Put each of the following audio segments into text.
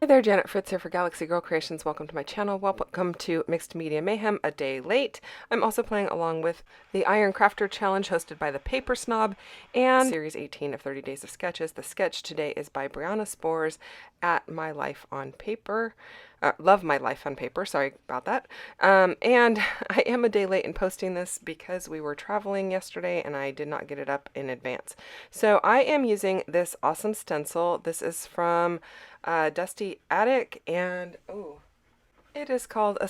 Hi there, Janet Fritz here for Galaxy Girl Creations. Welcome to my channel. Welcome to Mixed Media Mayhem, a day late. I'm also playing along with the Iron Crafter Challenge hosted by the Paper Snob and Series 18 of 30 Days of Sketches. The sketch today is by Briana Spors at My Life on Paper. Love My Life on Paper, sorry about that. And I am a day late in posting this because we were traveling yesterday and I did not get it up in advance. So I am using this awesome stencil. This is from Dusty Attic, and it is called a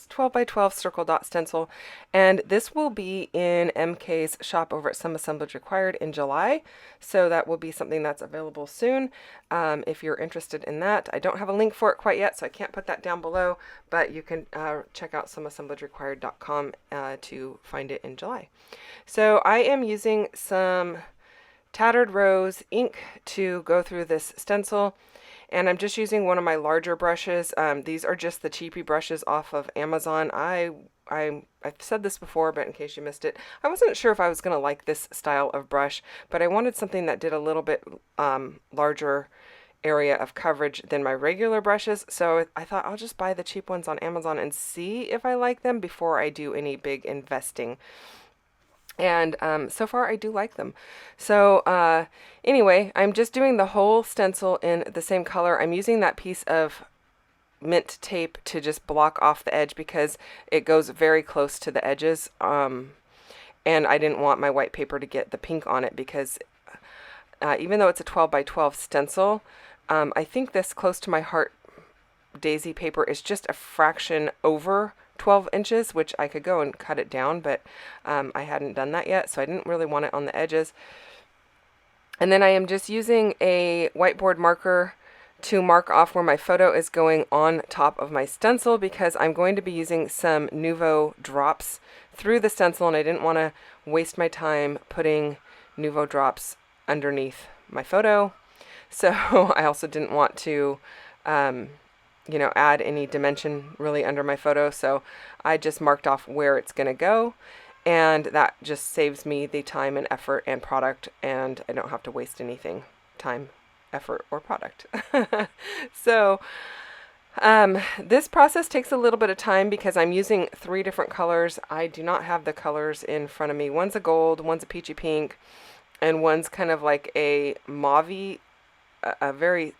12 by 12 circle dot stencil, and this will be in MK's shop over at Some Assemblage Required in July, so that will be something that's available soon if you're interested in that. I don't have a link for it quite yet, so I can't put that down below, but you can check out someassemblagerequired.com to find it in July. So I am using some Tattered Rose ink to go through this stencil. And I'm just using one of my larger brushes. These are just the cheapy brushes off of Amazon. I've said this before, but in case you missed it, I wasn't sure if I was going to like this style of brush, but I wanted something that did a little bit larger area of coverage than my regular brushes. So I thought I'll just buy the cheap ones on Amazon and see if I like them before I do any big investing. And so far I do like them. So anyway, I'm just doing the whole stencil in the same color. I'm using that piece of mint tape to just block off the edge because it goes very close to the edges. And I didn't want my white paper to get the pink on it because even though it's a 12 by 12 stencil, I think this Close to My Heart daisy paper is just a fraction over 12 inches, which I could go and cut it down, but I hadn't done that yet, so I didn't really want it on the edges. And then I am just using a whiteboard marker to mark off where my photo is going on top of my stencil because I'm going to be using some Nuvo drops through the stencil, and I didn't want to waste my time putting Nuvo drops underneath my photo. So I also didn't want to add any dimension really under my photo, so I just marked off where it's going to go, and that just saves me the time and effort and product, and I don't have to waste anything, time, effort, or product. So this process takes a little bit of time because I'm using 3 different colors. I do not have the colors in front of me. One's a gold, one's a peachy pink, and one's kind of like a mauve-y, a very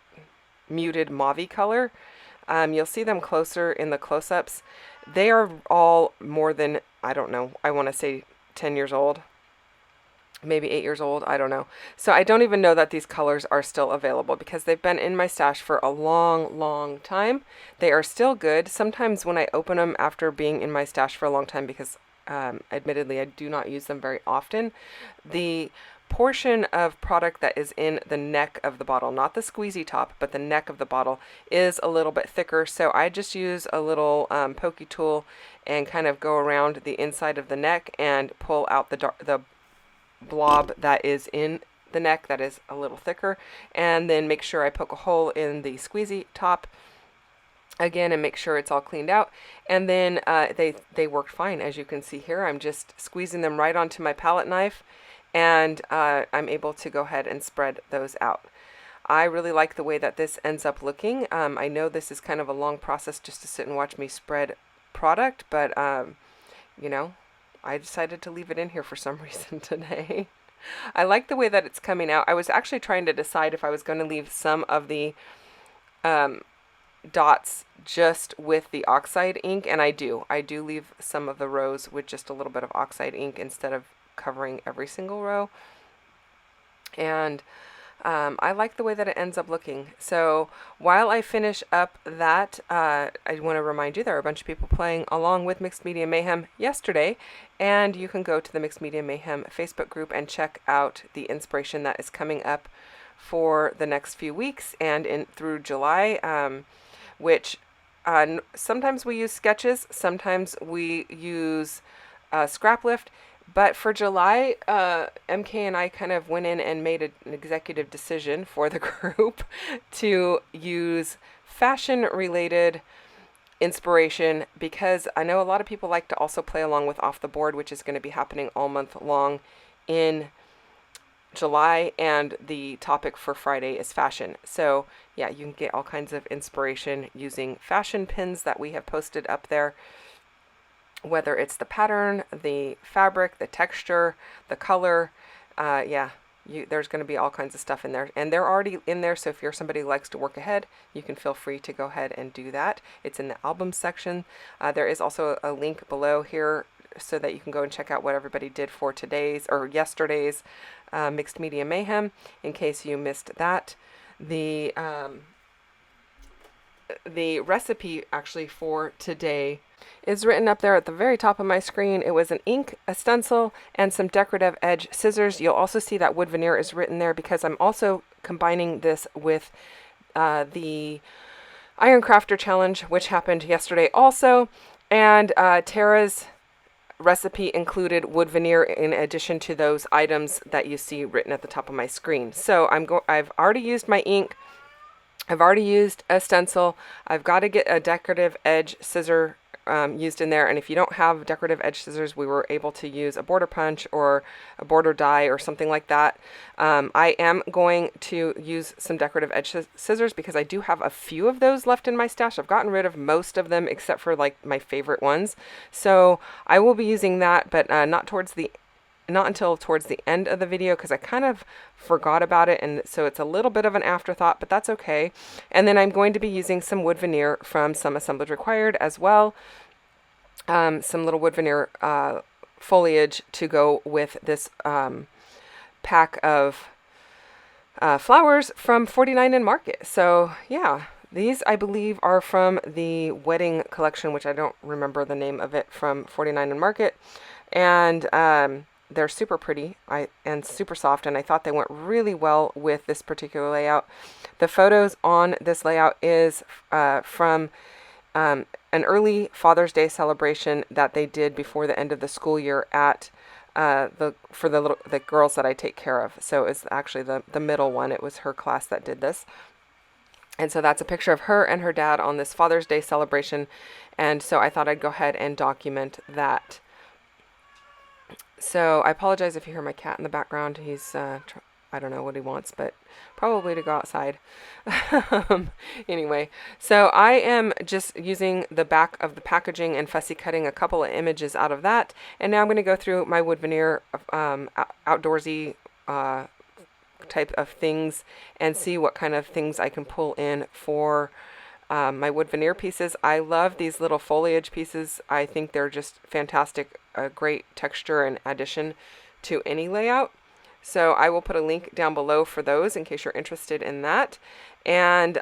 muted mauve color. You'll see them closer in the close-ups. They are all more than, I don't know, I want to say 10 years old, maybe 8 years old, I don't know. So I don't even know that these colors are still available because they've been in my stash for a long, long time. They are still good. Sometimes when I open them after being in my stash for a long time, because admittedly I do not use them very often, the portion of product that is in the neck of the bottle, not the squeezy top, but the neck of the bottle, is a little bit thicker. So I just use a little pokey tool and kind of go around the inside of the neck and pull out the blob that is in the neck that is a little thicker, and then make sure I poke a hole in the squeezy top again and make sure it's all cleaned out. And then they worked fine. As you can see here, I'm just squeezing them right onto my palette knife, and I'm able to go ahead and spread those out. I really like the way that this ends up looking. I know this is kind of a long process just to sit and watch me spread product, but I decided to leave it in here for some reason today. I like the way that it's coming out. I was actually trying to decide if I was going to leave some of the dots just with the oxide ink, and I do leave some of the rows with just a little bit of oxide ink instead of covering every single row. And I like the way that it ends up looking. So while I finish up that, I want to remind you there are a bunch of people playing along with Mixed Media Mayhem yesterday, and you can go to the Mixed Media Mayhem Facebook group and check out the inspiration that is coming up for the next few weeks and through July, which sometimes we use sketches, sometimes we use Scraplift. But for July, MK and I kind of went in and made an executive decision for the group to use fashion-related inspiration because I know a lot of people like to also play along with Off the Board, which is going to be happening all month long in July, and the topic for Friday is fashion. So yeah, you can get all kinds of inspiration using fashion pins that we have posted up there, whether it's the pattern, the fabric, the texture, the color. Yeah, there's going to be all kinds of stuff in there, and they're already in there. So if you're somebody who likes to work ahead, you can feel free to go ahead and do that. It's in the album section. There is also a link below here so that you can go and check out what everybody did for today's or yesterday's Mixed Media Mayhem, in case you missed that. The recipe actually for today is written up there at the very top of my screen. It was an ink, a stencil, and some decorative edge scissors. You'll also see that wood veneer is written there because I'm also combining this with the Iron Crafter Challenge, which happened yesterday also. And Tara's recipe included wood veneer in addition to those items that you see written at the top of my screen. So I've already used my ink. I've already used a stencil. I've got to get a decorative edge scissor used in there, and if you don't have decorative edge scissors, we were able to use a border punch or a border die or something like that. I am going to use some decorative edge scissors because I do have a few of those left in my stash. I've gotten rid of most of them except for like my favorite ones, so I will be using that, but not until towards the end of the video because I kind of forgot about it, and so it's a little bit of an afterthought, but that's okay. And then I'm going to be using some wood veneer from Some Assemblage Required as well. Some little wood veneer foliage to go with this pack of flowers from 49 and Market. So yeah, these I believe are from the wedding collection, which I don't remember the name of it, from 49 and Market. And they're super pretty and super soft, and I thought they went really well with this particular layout. The photos on this layout is from an early Father's Day celebration that they did before the end of the school year at for the girls that I take care of. So it's actually the middle one. It was her class that did this. And so that's a picture of her and her dad on this Father's Day celebration. And so I thought I'd go ahead and document that. So I apologize if you hear my cat in the background. He's, I don't know what he wants, but probably to go outside. Anyway, so I am just using the back of the packaging and fussy cutting a couple of images out of that. And now I'm going to go through my wood veneer outdoorsy type of things and see what kind of things I can pull in for my wood veneer pieces. I love these little foliage pieces. I think they're just fantastic, a great texture and addition to any layout. So I will put a link down below for those in case you're interested in that. And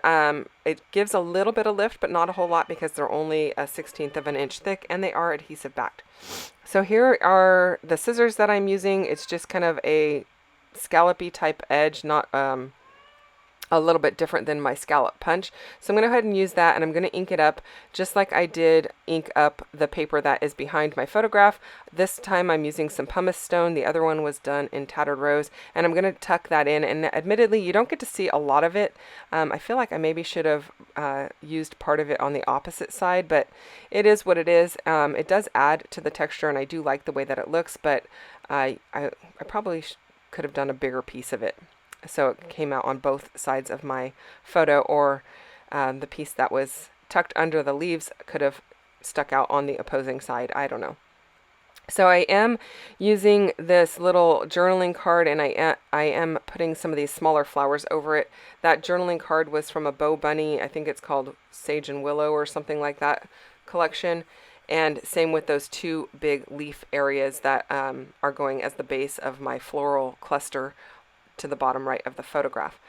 it gives a little bit of lift, but not a whole lot because they're only 1/16 of an inch thick and they are adhesive backed. So here are the scissors that I'm using. It's just kind of a scallopy type edge, not a little bit different than my scallop punch. So I'm going to go ahead and use that, and I'm going to ink it up just like I did ink up the paper that is behind my photograph. This time I'm using some pumice stone. The other one was done in Tattered Rose, and I'm going to tuck that in. And admittedly, you don't get to see a lot of it. I feel like I maybe should have used part of it on the opposite side, but it is what it is. It does add to the texture, and I do like the way that it looks, but I probably could have done a bigger piece of it, so it came out on both sides of my photo, or the piece that was tucked under the leaves could have stuck out on the opposing side. I don't know. So I am using this little journaling card, and I am putting some of these smaller flowers over it. That journaling card was from a Bow Bunny, I think it's called Sage and Willow or something like that collection. And same with those two big leaf areas that are going as the base of my floral cluster to the bottom right of the photograph.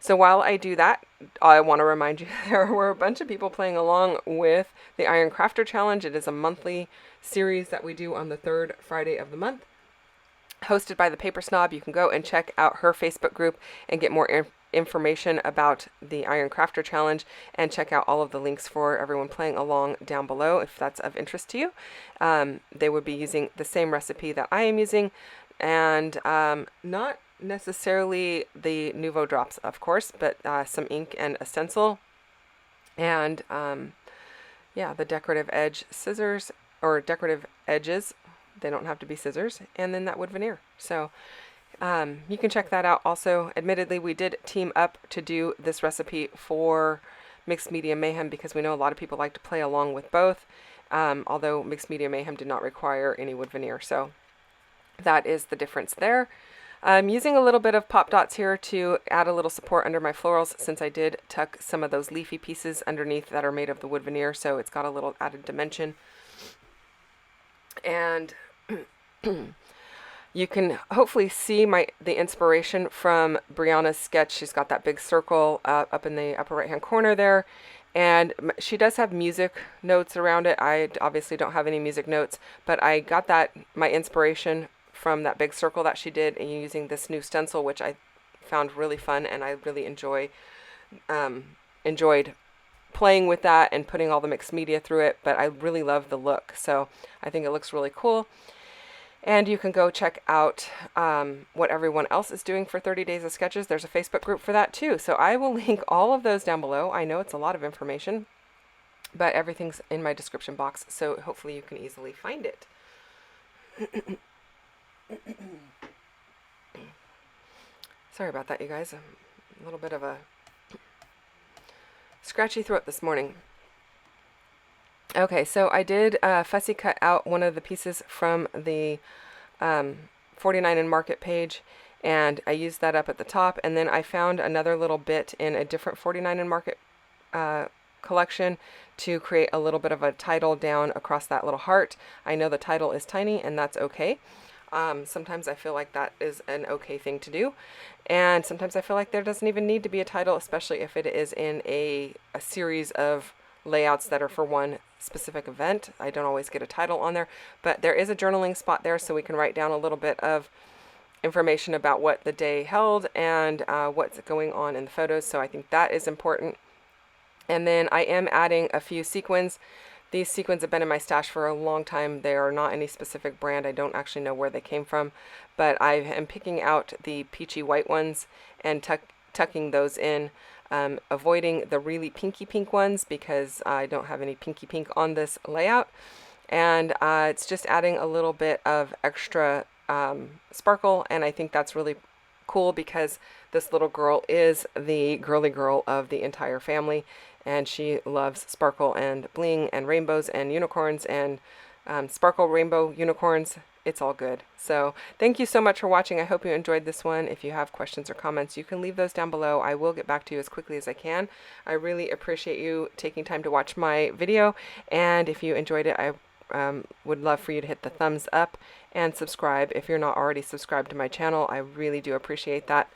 So while I do that, I want to remind you there were a bunch of people playing along with the Iron Crafter Challenge. It is a monthly series that we do on the third Friday of the month, hosted by the Paper Snob. You can go and check out her Facebook group and get more information about the Iron Crafter Challenge, and check out all of the links for everyone playing along down below if that's of interest to you. They would be using the same recipe that I am using, and not necessarily the Nouveau drops, of course, but some ink and a stencil, and yeah, the decorative edge scissors, or decorative edges. They don't have to be scissors, and then that wood veneer. So You can check that out also. Admittedly, we did team up to do this recipe for Mixed Media Mayhem because we know a lot of people like to play along with both, although Mixed Media Mayhem did not require any wood veneer, so that is the difference there. I'm using a little bit of pop dots here to add a little support under my florals, since I did tuck some of those leafy pieces underneath that are made of the wood veneer, so it's got a little added dimension. And you can hopefully see the inspiration from Briana's sketch. She's got that big circle up in the upper right hand corner there, and she does have music notes around it. I obviously don't have any music notes, but I got my inspiration from that big circle that she did, and using this new stencil, which I found really fun, and I really enjoyed playing with that and putting all the mixed media through it. But I really love the look, so I think it looks really cool. And you can go check out what everyone else is doing for 30 Days of Sketches. There's a Facebook group for that too, so I will link all of those down below. I know it's a lot of information, but everything's in my description box, so hopefully you can easily find it. Sorry about that, you guys. A little bit of a scratchy throat this morning. Okay, so I did fussy cut out one of the pieces from the 49 in Market page, and I used that up at the top, and then I found another little bit in a different 49 in Market collection to create a little bit of a title down across that little heart. I know the title is tiny, and that's okay. Sometimes I feel like that is an okay thing to do, and sometimes I feel like there doesn't even need to be a title, especially if it is in a series of layouts that are for one specific event. I don't always get a title on there, but there is a journaling spot there, so we can write down a little bit of information about what the day held and what's going on in the photos, so I think that is important. And then I am adding a few sequins. These sequins have been in my stash for a long time. They are not any specific brand. I don't actually know where they came from, but I am picking out the peachy white ones and tucking those in, avoiding the really pinky pink ones because I don't have any pinky pink on this layout. And it's just adding a little bit of extra sparkle, and I think that's really cool because this little girl is the girly girl of the entire family, and she loves sparkle and bling and rainbows and unicorns and sparkle rainbow unicorns. It's all good. So thank you so much for watching. I hope you enjoyed this one. If you have questions or comments, you can leave those down below. I will get back to you as quickly as I can. I really appreciate you taking time to watch my video, and if you enjoyed it, I would love for you to hit the thumbs up and subscribe if you're not already subscribed to my channel. I really do appreciate that.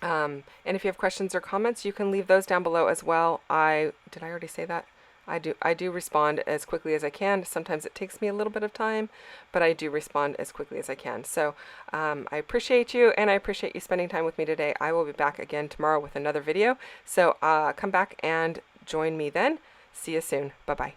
And if you have questions or comments, you can leave those down below as well. Did I already say that? I do respond as quickly as I can. Sometimes it takes me a little bit of time, but I do respond as quickly as I can. So I appreciate you, and I appreciate you spending time with me today. I will be back again tomorrow with another video. So come back and join me then. See you soon. Bye-bye.